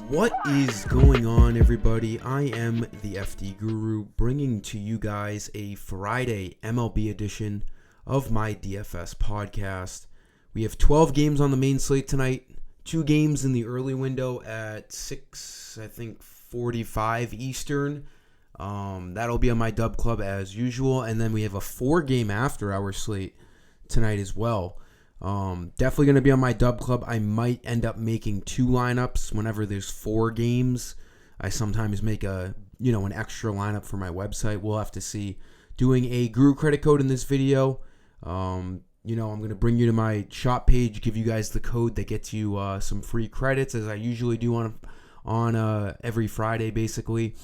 What is going on, everybody? I am the FDGURU, bringing to you guys a Friday MLB edition of my DFS podcast. We have 12 games on the main slate tonight, 2 games in the early window at 45 Eastern. That'll be on my dub club as usual, and then we have a 4-game after-hour slate tonight as well. Definitely going to be on my dub club. I might end up making 2 lineups whenever there's 4 games. I sometimes make an extra lineup for my website. We'll have to see. Doing a Guru credit code in this video. I'm going to bring you to my shop page, give you guys the code that gets you some free credits, as I usually do on every Friday, basically.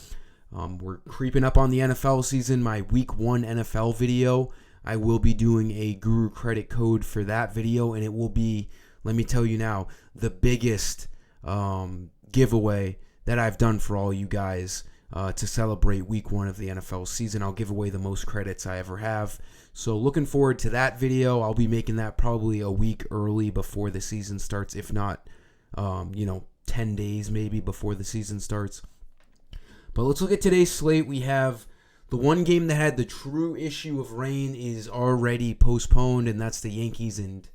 We're creeping up on the NFL season. My Week 1 NFL video, I will be doing a Guru credit code for that video, and it will be, let me tell you now, the biggest giveaway that I've done for all you guys to celebrate Week 1 of the NFL season. I'll give away the most credits I ever have. So looking forward to that video. I'll be making that probably a week early before the season starts, if not, 10 days maybe before the season starts. But let's look at today's slate. We have the one game that had the true issue of rain is already postponed, and that's the Yankees and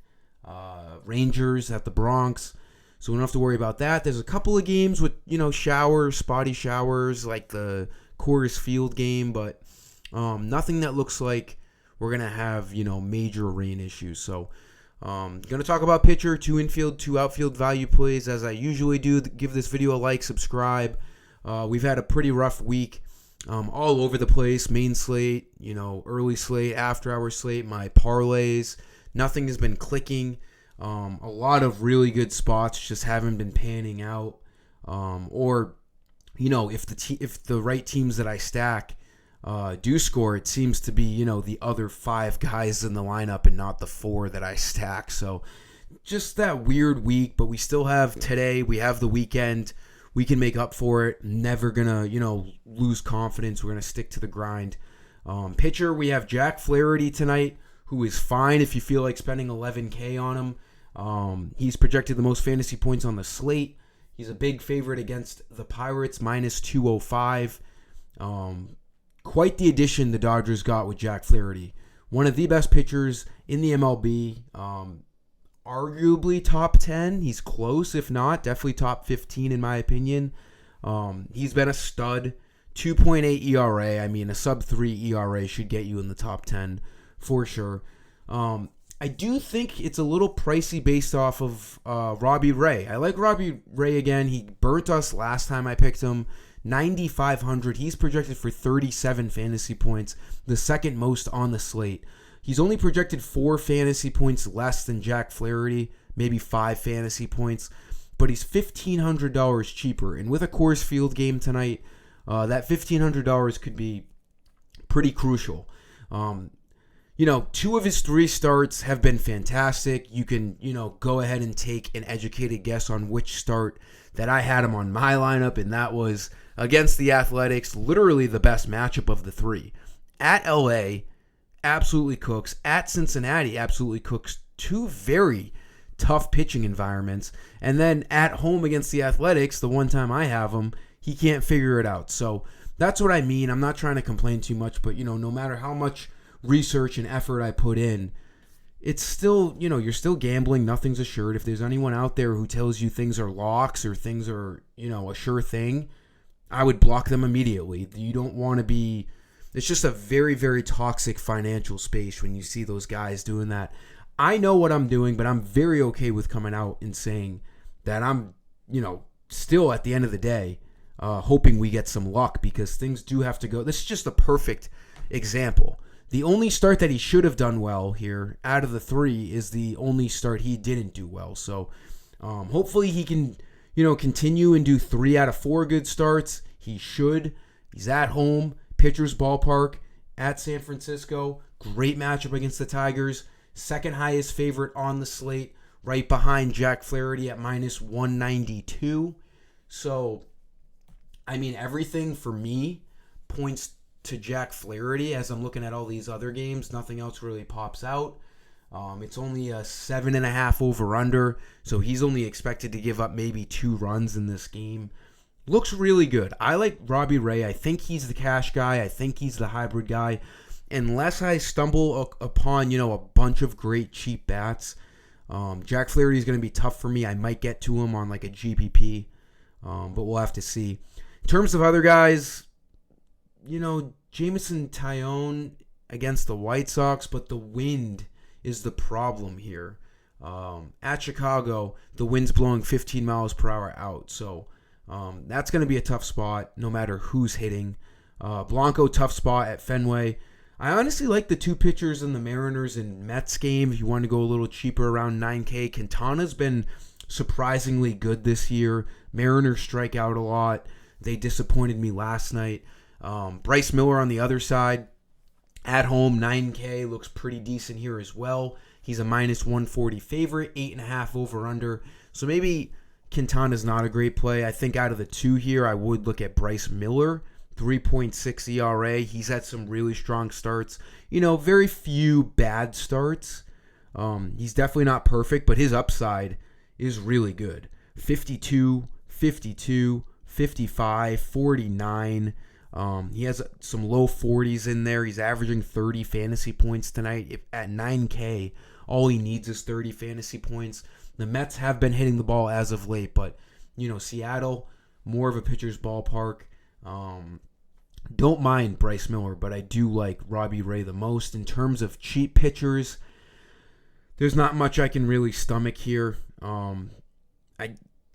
Rangers at the Bronx. So we don't have to worry about that. There's a couple of games with, spotty showers, like the Coors Field game, but nothing that looks like we're going to have, major rain issues. So going to talk about pitcher, 2 infield, 2 outfield value plays, as I usually do. Give this video a like, subscribe. We've had a pretty rough week. All over the place, main slate, early slate, after hour slate, my parlays, nothing has been clicking. A lot of really good spots just haven't been panning out. If the right teams that I stack do score, it seems to be, the other 5 guys in the lineup and not the 4 that I stack. So just that weird week, but we still have today, we have the weekend. We can make up for it. Never gonna, lose confidence. We're gonna stick to the grind. Pitcher, we have Jack Flaherty tonight, who is fine if you feel like spending $11K on him. He's projected the most fantasy points on the slate. He's a big favorite against the Pirates, minus 205. Quite the addition the Dodgers got with Jack Flaherty. One of the best pitchers in the MLB. Arguably top 10. He's close, if not. Definitely top 15 in my opinion. He's been a stud. 2.8 ERA. I mean, a sub-3 ERA should get you in the top 10 for sure. I do think it's a little pricey based off of Robbie Ray. I like Robbie Ray again. He burnt us last time I picked him. 9,500. He's projected for 37 fantasy points, the second most on the slate. He's only projected 4 fantasy points less than Jack Flaherty, maybe 5 fantasy points, but he's $1,500 cheaper. And with a Coors Field game tonight, that $1,500 could be pretty crucial. 2 of his 3 starts have been fantastic. You can, go ahead and take an educated guess on which start that I had him on my lineup, and that was against the Athletics, literally the best matchup of the 3. At LA, absolutely cooks. At Cincinnati, absolutely cooks. 2 very tough pitching environments. And then at home against the Athletics, the one time I have him, he can't figure it out. So that's what I mean. I'm not trying to complain too much, but, no matter how much research and effort I put in, it's still, you're still gambling. Nothing's assured. If there's anyone out there who tells you things are locks or things are, a sure thing, I would block them immediately. You don't want to be... It's just a very, very toxic financial space when you see those guys doing that. I know what I'm doing, but I'm very okay with coming out and saying that I'm, still at the end of the day, hoping we get some luck because things do have to go. This is just a perfect example. The only start that he should have done well here out of the 3 is the only start he didn't do well. So hopefully he can, continue and do 3 out of 4 good starts. He should. He's at home. Pitcher's Ballpark at San Francisco. Great matchup against the Tigers. Second highest favorite on the slate, right behind Jack Flaherty at minus 192. So, everything for me points to Jack Flaherty as I'm looking at all these other games. Nothing else really pops out. It's only a 7.5 over/under, so he's only expected to give up maybe 2 runs in this game. Looks really good. I like Robbie Ray. I think he's the cash guy. I think he's the hybrid guy. Unless I stumble upon, a bunch of great cheap bats, Jack Flaherty is going to be tough for me. I might get to him on like a GPP, but we'll have to see. In terms of other guys, Jameson Taillon against the White Sox, but the wind is the problem here. At Chicago, the wind's blowing 15 miles per hour out, so that's going to be a tough spot no matter who's hitting. Blanco, tough spot at Fenway. I honestly like the 2 pitchers in the Mariners and Mets game. If you want to go a little cheaper, around 9K. Quintana's been surprisingly good this year. Mariners strike out a lot. They disappointed me last night. Bryce Miller on the other side, at home, 9K, looks pretty decent here as well. He's a minus 140 favorite, 8.5 over/under. So maybe Quintana's not a great play. I think out of the 2 here, I would look at Bryce Miller, 3.6 ERA. He's had some really strong starts. Very few bad starts. He's definitely not perfect, but his upside is really good. 52, 52, 55, 49. He has some low 40s in there. He's averaging 30 fantasy points tonight. At 9K, all he needs is 30 fantasy points. The Mets have been hitting the ball as of late, but, Seattle, more of a pitcher's ballpark. Don't mind Bryce Miller, but I do like Robbie Ray the most. In terms of cheap pitchers, there's not much I can really stomach here.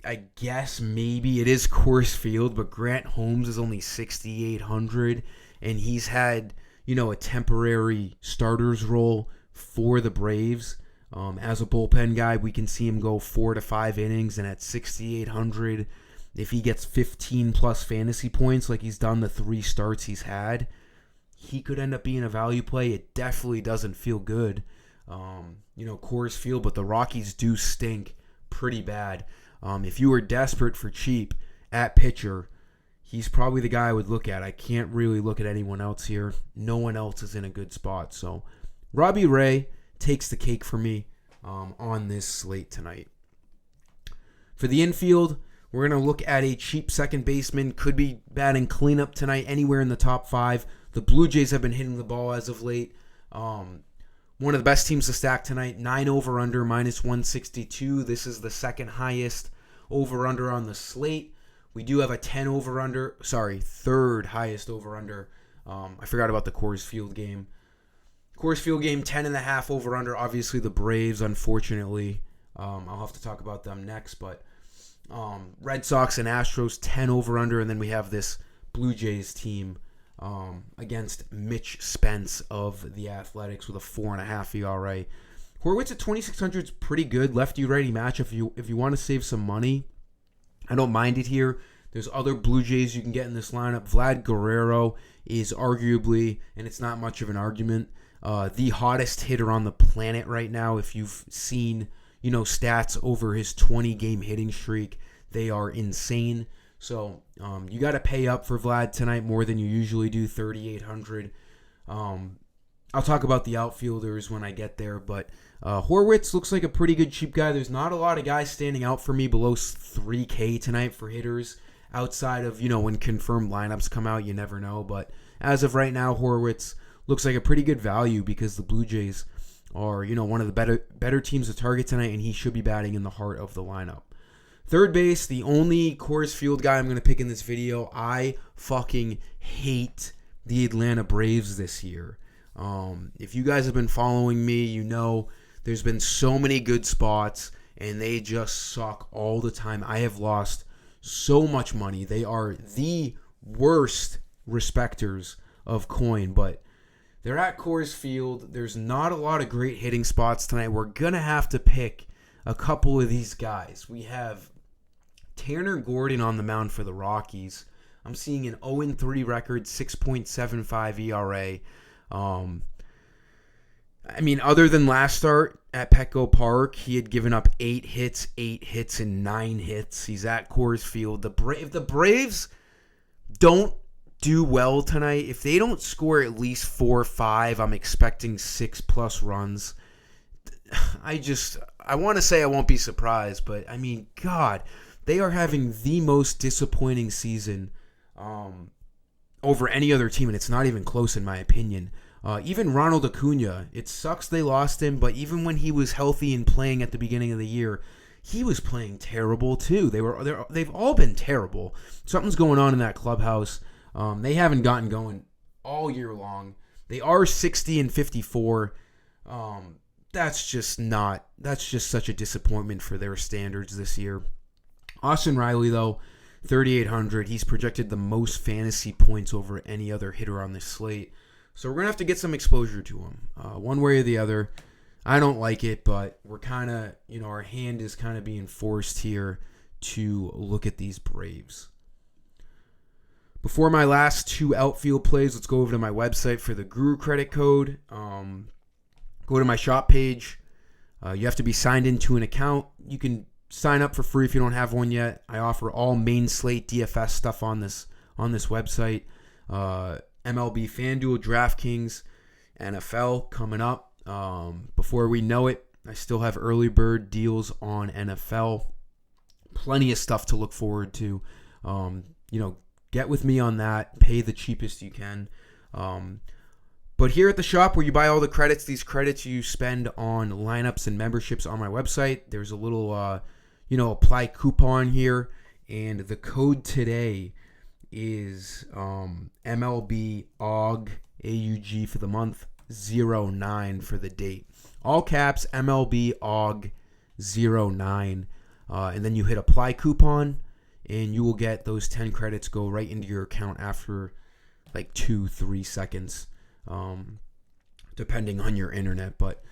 I guess maybe it is Coors Field, but Grant Holmes is only 6,800, and he's had, a temporary starter's role for the Braves. As a bullpen guy, we can see him go 4 to 5 innings, and at 6,800, if he gets 15 plus fantasy points like he's done the 3 starts he's had, he could end up being a value play. It definitely doesn't feel good, Coors Field, but the Rockies do stink pretty bad. If you were desperate for cheap at pitcher, he's probably the guy I would look at. I can't really look at anyone else here. No one else is in a good spot. So Robbie Ray takes the cake for me on this slate tonight. For the infield, we're going to look at a cheap second baseman. Could be batting cleanup tonight, anywhere in the top 5. The Blue Jays have been hitting the ball as of late. One of the best teams to stack tonight, 9 over/under, minus 162. This is the second highest over/under on the slate. We do have a 10 over/under, third highest over/under. I forgot about the Coors Field game. Coors Field game, 10.5 over/under. Obviously, the Braves, unfortunately. I'll have to talk about them next, but Red Sox and Astros, 10 over/under, and then we have this Blue Jays team against Mitch Spence of the Athletics with a 4.5 ERA. Horwitz at 2,600 is pretty good. Lefty-righty match if you want to save some money. I don't mind it here. There's other Blue Jays you can get in this lineup. Vlad Guerrero is arguably, and it's not much of an argument, the hottest hitter on the planet right now. If you've seen, stats over his 20-game hitting streak, they are insane. So you got to pay up for Vlad tonight more than you usually do, 3,800. I'll talk about the outfielders when I get there, but Horwitz looks like a pretty good cheap guy. There's not a lot of guys standing out for me below 3K tonight for hitters outside of, when confirmed lineups come out, you never know. But as of right now, Horwitz looks like a pretty good value because the Blue Jays are, one of the better teams to target tonight, and he should be batting in the heart of the lineup. Third base, the only Coors Field guy I'm going to pick in this video. I fucking hate the Atlanta Braves this year. If you guys have been following me, there's been so many good spots, and they just suck all the time. I have lost so much money. They are the worst respecters of coin, but they're at Coors Field. There's not a lot of great hitting spots tonight. We're going to have to pick a couple of these guys. We have Tanner Gordon on the mound for the Rockies. I'm seeing an 0-3 record, 6.75 ERA. Other than last start at Petco Park, he had given up 8 hits, and 9 hits. He's at Coors Field. If the Braves don't do well tonight, if they don't score at least 4 or 5, I'm expecting 6+ runs. I want to say I won't be surprised, but I mean, God, they are having the most disappointing season over any other team, and it's not even close in my opinion. Even Ronald Acuna, it sucks they lost him, but even when he was healthy and playing at the beginning of the year, he was playing terrible too. They've all been terrible. Something's going on in that clubhouse. They haven't gotten going all year long. They are 60-54. That's just such a disappointment for their standards this year. Austin Riley, though, 3,800. He's projected the most fantasy points over any other hitter on this slate. So we're going to have to get some exposure to him, one way or the other. I don't like it, but we're kind of, our hand is kind of being forced here to look at these Braves. Before my last two outfield plays, let's go over to my website for the Guru credit code. Go to my shop page. You have to be signed into an account. You can sign up for free if you don't have one yet. I offer all main slate DFS stuff on this website. MLB, FanDuel, DraftKings, NFL coming up. Before we know it, I still have early bird deals on NFL. Plenty of stuff to look forward to. Get with me on that. Pay the cheapest you can. But here at the shop where you buy all the credits, these credits you spend on lineups and memberships on my website. There's a little, apply coupon here. And the code today is MLB AUG, AUG for the month, 09 for the date. All caps, MLB AUG 09. And then you hit apply coupon, and you will get those 10 credits go right into your account after like 2-3 seconds, depending on your internet. But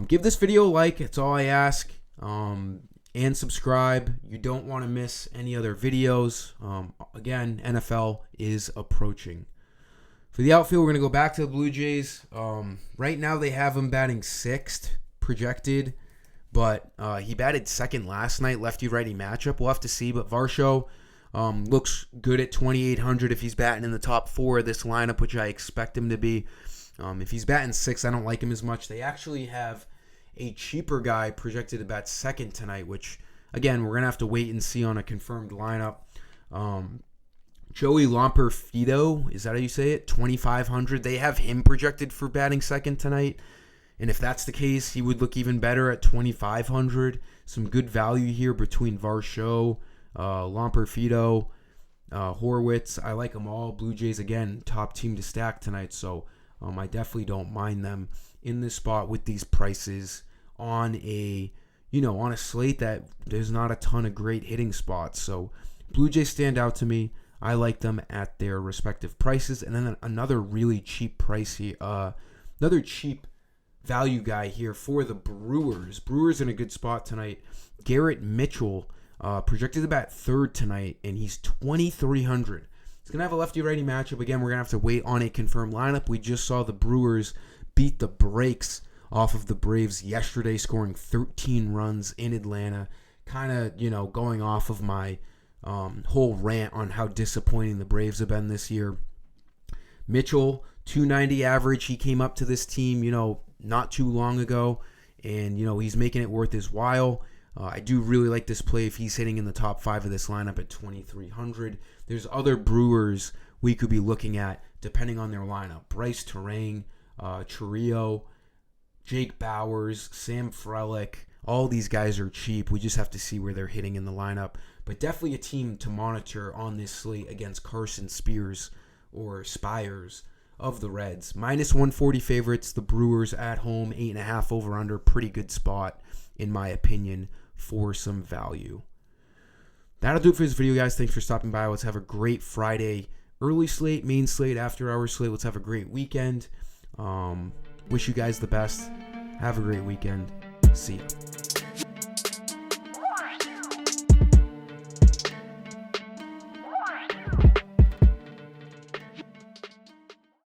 give this video a like. It's all I ask. And subscribe. You don't want to miss any other videos. Again, NFL is approaching. For the outfield, we're going to go back to the Blue Jays. Right now, they have him batting 6th projected, but he batted second last night, lefty-righty matchup. We'll have to see, but Varsho looks good at 2,800 if he's batting in the top 4 of this lineup, which I expect him to be. If he's batting 6th, I don't like him as much. They actually have a cheaper guy projected to bat 2nd tonight, which, again, we're going to have to wait and see on a confirmed lineup. Joey Lomperfido, is that how you say it? 2,500. They have him projected for batting 2nd tonight. And if that's the case, he would look even better at 2,500. Some good value here between Varsho, Lomperfido, Horwitz. I like them all. Blue Jays, again, top team to stack tonight. So I definitely don't mind them in this spot with these prices on a slate that there's not a ton of great hitting spots. So Blue Jays stand out to me. I like them at their respective prices. And then another really cheap price here, another cheap value guy here for the Brewers. Brewers in a good spot tonight. Garrett Mitchell, projected to bat 3rd tonight, and he's 2,300. He's going to have a lefty-righty matchup. Again, we're going to have to wait on a confirmed lineup. We just saw the Brewers beat the brakes off of the Braves yesterday, scoring 13 runs in Atlanta. Kind of, going off of my whole rant on how disappointing the Braves have been this year. Mitchell, 290 average. He came up to this team, not too long ago, and, he's making it worth his while. I do really like this play if he's hitting in the top 5 of this lineup at 2,300. There's other Brewers we could be looking at depending on their lineup. Bryce Terang, Chiriot, Jake Bowers, Sam Frelick. All these guys are cheap. We just have to see where they're hitting in the lineup. But definitely a team to monitor on this slate against Carson Spears or Spires of the Reds. -140 favorites. The Brewers at home, 8.5 over under. Pretty good spot, in my opinion, for some value. That'll do it for this video, guys. Thanks for stopping by. Let's have a great Friday early slate, main slate, after hour slate. Let's have a great weekend. Wish you guys the best. Have a great weekend. See ya.